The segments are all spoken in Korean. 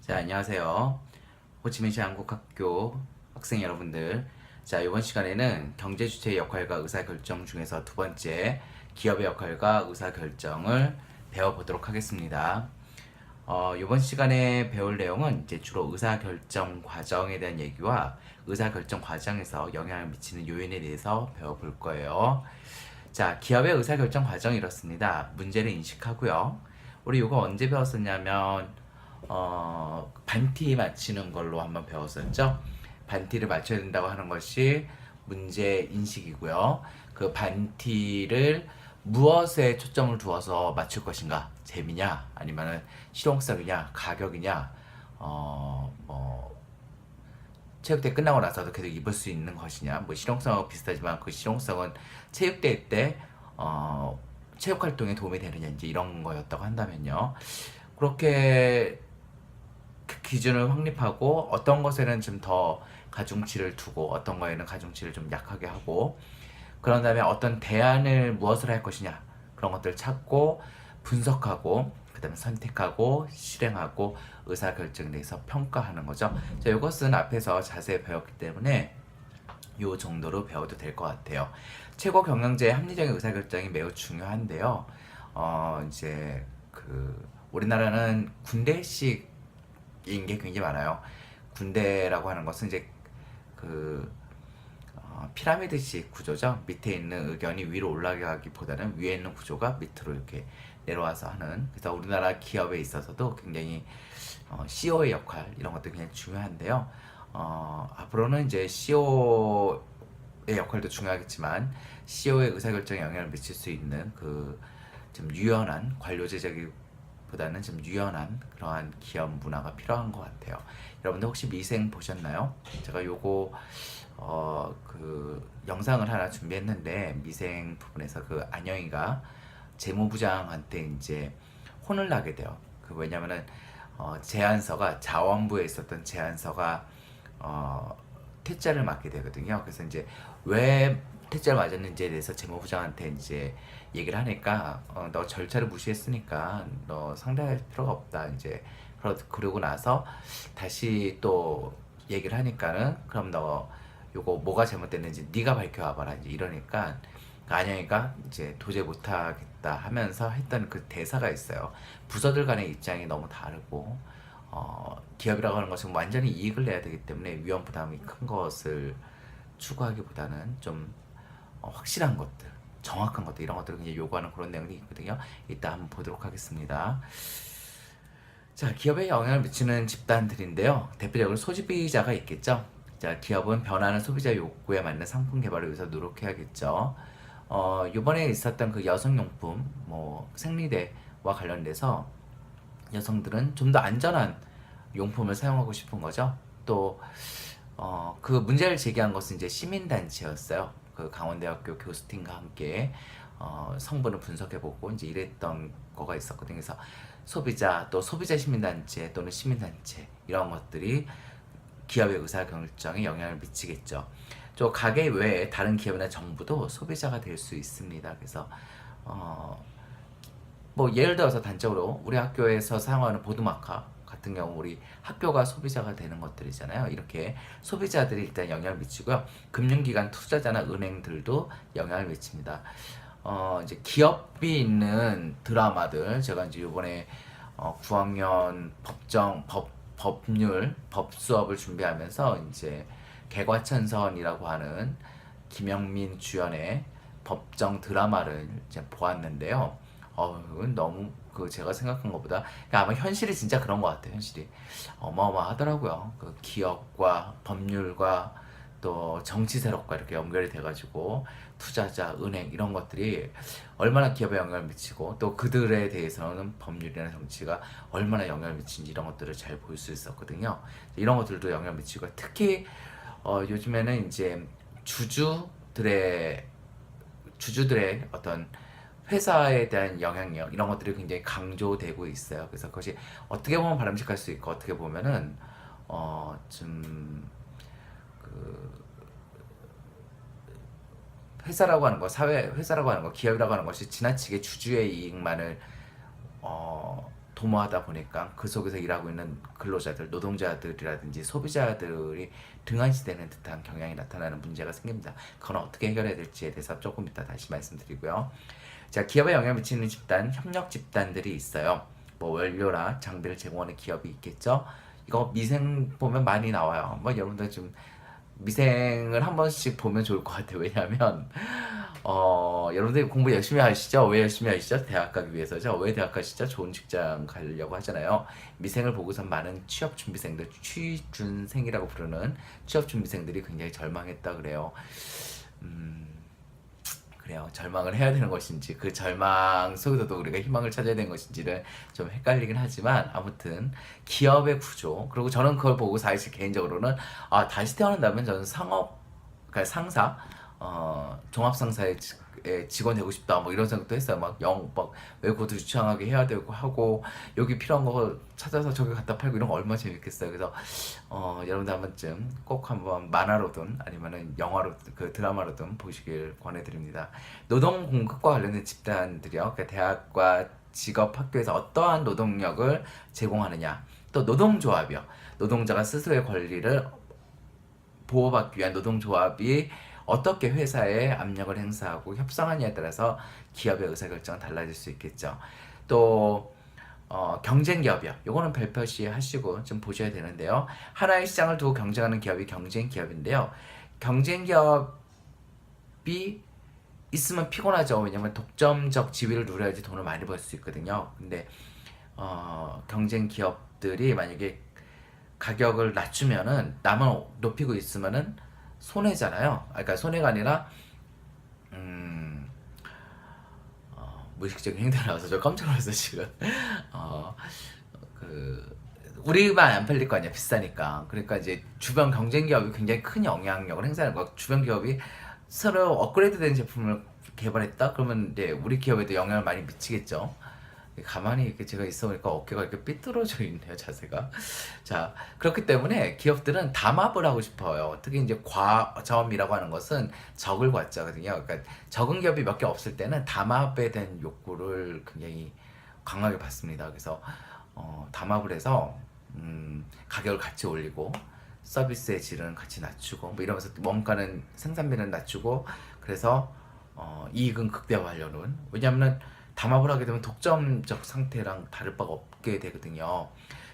자, 안녕하세요. 호치민시 한국학교 학생 여러분들. 자, 이번 시간에는 경제 주체의 역할과 의사결정 중에서 두 번째 기업의 역할과 의사결정을 배워보도록 하겠습니다. 이번 시간에 배울 내용은 이제 주로 의사결정 과정에 대한 얘기와 의사결정 과정에서 영향을 미치는 요인에 대해서 배워볼 거예요. 자, 기업의 의사결정 과정이 이렇습니다. 문제를 인식하고요. 우리 이거 언제 배웠었냐면 반티 맞히는 걸로 한번 배웠었죠. 반티를 맞춰야 된다고 하는 것이 문제 인식이고요. 그 반티를 무엇에 초점을 두어서 맞출 것인가? 재미냐? 아니면은 실용성이냐? 가격이냐? 뭐 체육대회 끝나고 나서도 계속 입을 수 있는 것이냐? 뭐 실용성하고 비슷하지만 그 실용성은 체육대회 때 체육 활동에 도움이 되느냐 이제 이런 거였다고 한다면요. 그렇게 그 기준을 확립하고 어떤 것에는 좀 더 가중치를 두고 어떤 거에는 가중치를 좀 약하게 하고 그런 다음에 어떤 대안을 무엇을 할 것이냐 그런 것들을 찾고 분석하고 그 다음에 선택하고 실행하고 의사결정에 대해서 평가하는 거죠. 자, 이것은 앞에서 자세히 배웠기 때문에 요 정도로 배워도 될 것 같아요. 최고 경영자의 합리적인 의사결정이 매우 중요한데요. 이제 우리나라는 군대식인 게 굉장히 많아요. 군대라고 하는 것은 이제 피라미드식 구조죠. 밑에 있는 의견이 위로 올라가기보다는 위에 있는 구조가 밑으로 이렇게 내려와서 하는. 그래서 우리나라 기업에 있어서도 굉장히 CEO의 역할 이런 것도 굉장히 중요한데요. 앞으로는 이제 CEO의 역할도 중요하겠지만 CEO의 의사결정에 영향을 미칠 수 있는 좀 유연한 관료제적보다는 좀 유연한 그러한 기업 문화가 필요한 것 같아요. 여러분들 혹시 미생 보셨나요? 제가 요거 영상을 하나 준비했는데 미생 부분에서 안영이가 재무부장한테 이제 혼을 나게 돼요. 왜냐면은 제안서가 자원부에 있었던 제안서가 퇴짜를 맞게 되거든요. 그래서 이제 왜 퇴짜를 맞았는지에 대해서 재무부장한테 이제 얘기를 하니까 너 절차를 무시했으니까 너 상대할 필요가 없다. 이제 그러고 나서 다시 또 얘기를 하니까는 그럼 너 요거 뭐가 잘못됐는지 네가 밝혀와봐라 이제 이러니까 안영이가 이제 도저히 못하겠다 하면서 했던 그 대사가 있어요. 부서들 간의 입장이 너무 다르고 기업이라고 하는 것은 완전히 이익을 내야 되기 때문에 위험 부담이 큰 것을 추구하기보다는 좀 확실한 것들, 정확한 것들 이런 것들을 그냥 요구하는 그런 내용이 있거든요. 이따 한번 보도록 하겠습니다. 자, 기업에 영향을 미치는 집단들인데요. 대표적으로 소비자가 있겠죠. 자, 기업은 변하는 소비자 욕구에 맞는 상품 개발을 위해서 노력해야겠죠. 요번에 있었던 그 여성용품, 생리대와 관련돼서 여성들은 좀 더 안전한 용품을 사용하고 싶은 거죠. 또, 그 문제를 제기한 것은 이제 시민단체였어요. 강원대학교 교수팀과 함께, 성분을 분석해보고 이제 이랬던 거가 있었거든요. 그래서 또 소비자 시민단체 또는 시민단체, 이런 것들이 기업의 의사결정에 영향을 미치겠죠. 또 가게 외에 다른 기업이나 정부도 소비자가 될 수 있습니다. 그래서 예를 들어서 단적으로 우리 학교에서 사용하는 보드마카 같은 경우 우리 학교가 소비자가 되는 것들이잖아요. 이렇게 소비자들이 일단 영향을 미치고요. 금융기관 투자자나 은행들도 영향을 미칩니다. 이제 기업이 있는 드라마들 제가 이제 이번에 9학년 법 수업을 준비하면서 이제 개과천선이라고 하는 김영민 주연의 법정 드라마를 이제 보았는데요. 이건 너무 제가 생각한 것보다 아마 현실이 진짜 그런 것 같아요. 현실이 어마어마하더라고요. 기업과 법률과 또 정치 세력과 이렇게 연결이 돼가지고 투자자, 은행 이런 것들이 얼마나 기업에 영향을 미치고 또 그들에 대해서는 법률이나 정치가 얼마나 영향을 미치는지 이런 것들을 잘 볼 수 있었거든요. 이런 것들도 영향을 미치고 특히 요즘에는 이제 주주들의 어떤 회사에 대한 영향력 이런 것들이 굉장히 강조되고 있어요. 그래서 그것이 어떻게 보면 바람직할 수 있고 어떻게 보면은 좀 회사라고 하는 회사라고 하는 거, 기업이라고 하는 것이 지나치게 주주의 이익만을 도모하다 보니까 그 속에서 일하고 있는 근로자들, 노동자들이라든지 소비자들이 등한시되는 듯한 경향이 나타나는 문제가 생깁니다. 그건 어떻게 해결해야 될지에 대해서 조금 이따 다시 말씀드리고요. 자, 기업에 영향을 미치는 집단, 협력 집단들이 있어요. 뭐 원료나 장비를 제공하는 기업이 있겠죠. 이거 미생 보면 많이 나와요. 뭐 여러분들 좀 미생을 한 번씩 보면 좋을 것 같아요. 왜냐하면 여러분들 공부 열심히 하시죠? 왜 열심히 하시죠? 대학 가기 위해서죠? 왜 대학 가시죠? 좋은 직장 가려고 하잖아요. 미생을 보고선 많은 취업준비생들, 취준생이라고 부르는 취업준비생들이 굉장히 절망했다 그래요. 그래요. 절망을 해야 되는 것인지 그 절망 속에서도 우리가 희망을 찾아야 되는 것인지를 좀 헷갈리긴 하지만 아무튼 기업의 구조 그리고 저는 그걸 보고 사실 개인적으로는 다시 태어난다면 저는 그러니까 상사 종합상사의 직원 되고 싶다 뭐 이런 생각도 했어요. 막 외국어도 유창하게 해야 되고 하고 여기 필요한 거 찾아서 저기 갖다 팔고 이런 거 얼마나 재밌겠어요. 그래서 여러분들 한 번쯤 꼭 한번 만화로든 아니면은 영화로 그 드라마로든 보시길 권해드립니다. 노동 공급과 관련된 집단들이요. 그러니까 대학과 직업 학교에서 어떠한 노동력을 제공하느냐 또 노동조합이요. 노동자가 스스로의 권리를 보호받기 위한 노동조합이 어떻게 회사에 압력을 행사하고 협상하냐에 따라서 기업의 의사결정은 달라질 수 있겠죠. 또 경쟁기업이요. 요거는 별표시 하시고 좀 보셔야 되는데요. 하나의 시장을 두고 경쟁하는 기업이 경쟁기업인데요. 경쟁기업이 있으면 피곤하죠. 왜냐면 독점적 지위를 누려야지 돈을 많이 벌 수 있거든요. 근데 경쟁기업들이 만약에 가격을 낮추면은 나만 높이고 있으면은 손해잖아요. 그러니까 손해가 아니라 무의식적인 행동이 나와서 저 깜짝 놀랐어 지금. 우리만 안 팔릴 거 아니야 비싸니까. 그러니까 이제 주변 경쟁 기업이 굉장히 큰 영향력을 행사하는 거. 주변 기업이 서로 업그레이드된 제품을 개발했다. 그러면 이제 우리 기업에도 영향을 많이 미치겠죠. 가만히 이렇게 제가 있어 보니까 어깨가 이렇게 삐뚤어져 있네요, 자세가. 자, 그렇기 때문에 기업들은 담합을 하고 싶어요. 특히 이제 과점이라고 하는 것은 적을 과자거든요. 그러니까 적은 기업이 몇 개 없을 때는 담합에 대한 욕구를 굉장히 강하게 받습니다. 그래서 담합을 해서 가격을 같이 올리고 서비스의 질은 같이 낮추고 뭐 이러면서 원가는 생산비는 낮추고 그래서 이익은 극대화하려는. 왜냐하면 담합을 하게 되면 독점적 상태랑 다를 바가 없게 되거든요.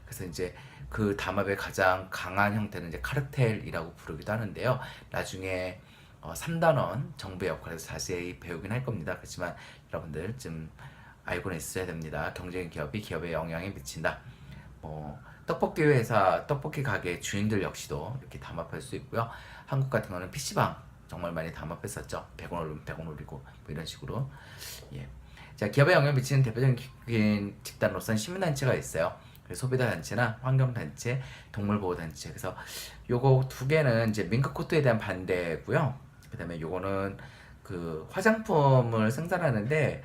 그래서 이제 그 담합의 가장 강한 형태는 이제 카르텔이라고 부르기도 하는데요. 나중에 3단원 정부의 역할에서 자세히 배우긴 할 겁니다. 그렇지만 여러분들 좀 알고는 있어야 됩니다. 경쟁 기업이 기업에 영향이 미친다. 떡볶이 회사, 떡볶이 가게 주인들 역시도 이렇게 담합할 수 있고요. 한국 같은 거는 PC방 정말 많이 담합했었죠. 100원 올리면 100원 올리고 뭐 이런 식으로. 예. 자, 기업에 영향을 미치는 대표적인 집단으로서는 시민단체가 있어요. 소비자 단체나 환경단체, 동물보호단체. 그래서 요거 두 개는 이제 밍크 코트에 대한 반대고요. 그다음에 요거는 그 화장품을 생산하는데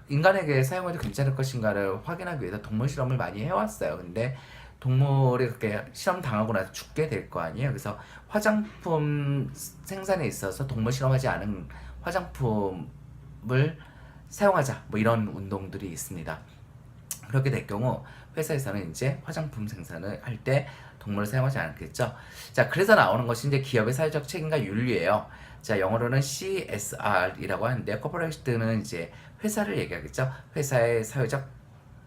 인간에게 사용해도 괜찮을 것인가를 확인하기 위해서 동물 실험을 많이 해왔어요. 근데 동물이 그렇게 실험 당하고 나서 죽게 될 거 아니에요. 그래서 화장품 생산에 있어서 동물 실험하지 않은 화장품을 사용하자 뭐 이런 운동들이 있습니다. 그렇게 될 경우 회사에서는 이제 화장품 생산을 할 때 동물을 사용하지 않겠죠. 자, 그래서 나오는 것이 이제 기업의 사회적 책임과 윤리예요. 자, 영어로는 CSR이라고 하는데 코퍼레이션은 이제 회사를 얘기하겠죠. 회사의 사회적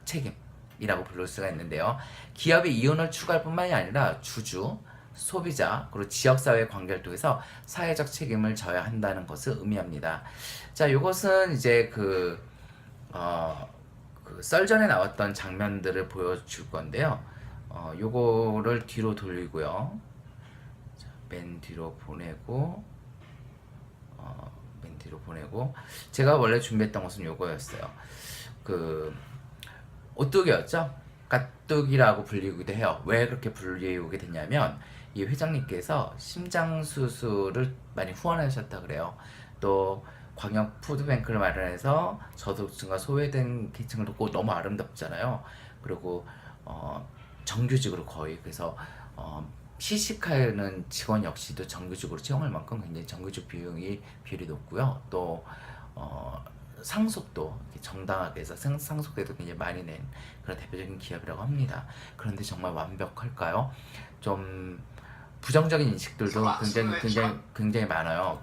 책임이라고 부를 수가 있는데요. 기업이 이윤을 추구할 뿐만이 아니라 주주, 소비자, 그리고 지역사회 관계를 통해서 사회적 책임을 져야 한다는 것을 의미합니다. 자, 이것은 이제 그 썰전에 나왔던 장면들을 보여줄 건데요. 요거를 뒤로 돌리고요. 자, 맨 뒤로 보내고, 제가 원래 준비했던 것은 요거였어요. 그 오뚜기였죠? 가뚜기라고 불리기도 해요. 왜 그렇게 불리우게 됐냐면 이 회장님께서 심장 수술을 많이 후원하셨다 그래요. 또 광역 푸드뱅크를 마련해서 저소득층과 소외된 계층을 돕고 너무 아름답잖아요. 그리고 정규직으로 거의 그래서 시식하는 직원 역시도 정규직으로 채용할 만큼 굉장히 정규직 비율이 높고요. 또 상속도 이렇게 정당하게 해서 상속에도 굉장히 많이 낸 그런 대표적인 기업이라고 합니다. 그런데 정말 완벽할까요? 좀 부정적인 인식들도 굉장히 많아요.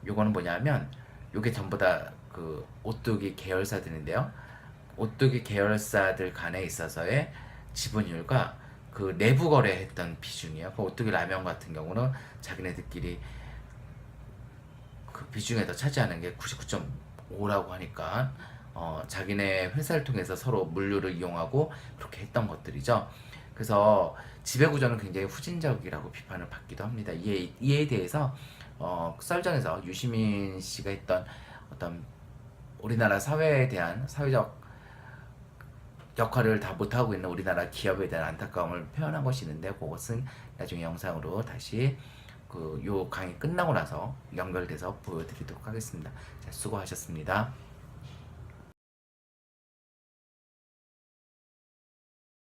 요거는 뭐냐면 요게 전부 다 그 오뚜기 계열사들인데요. 오뚜기 계열사들 간에 있어서의 지분율과 그 내부 거래했던 비중이요. 그 오뚜기 라면 같은 경우는 자기네들끼리 그 비중에서 차지하는 게 99.5라고 하니까 자기네 회사를 통해서 서로 물류를 이용하고 그렇게 했던 것들이죠. 그래서 지배구조는 굉장히 후진적이라고 비판을 받기도 합니다. 이에 대해서 썰전에서 유시민 씨가 했던 어떤 우리나라 사회에 대한 사회적 역할을 다 못하고 있는 우리나라 기업에 대한 안타까움을 표현한 것이 있는데 그것은 나중에 영상으로 다시 요 강의 끝나고 나서 연결돼서 보여드리도록 하겠습니다. 자, 수고하셨습니다.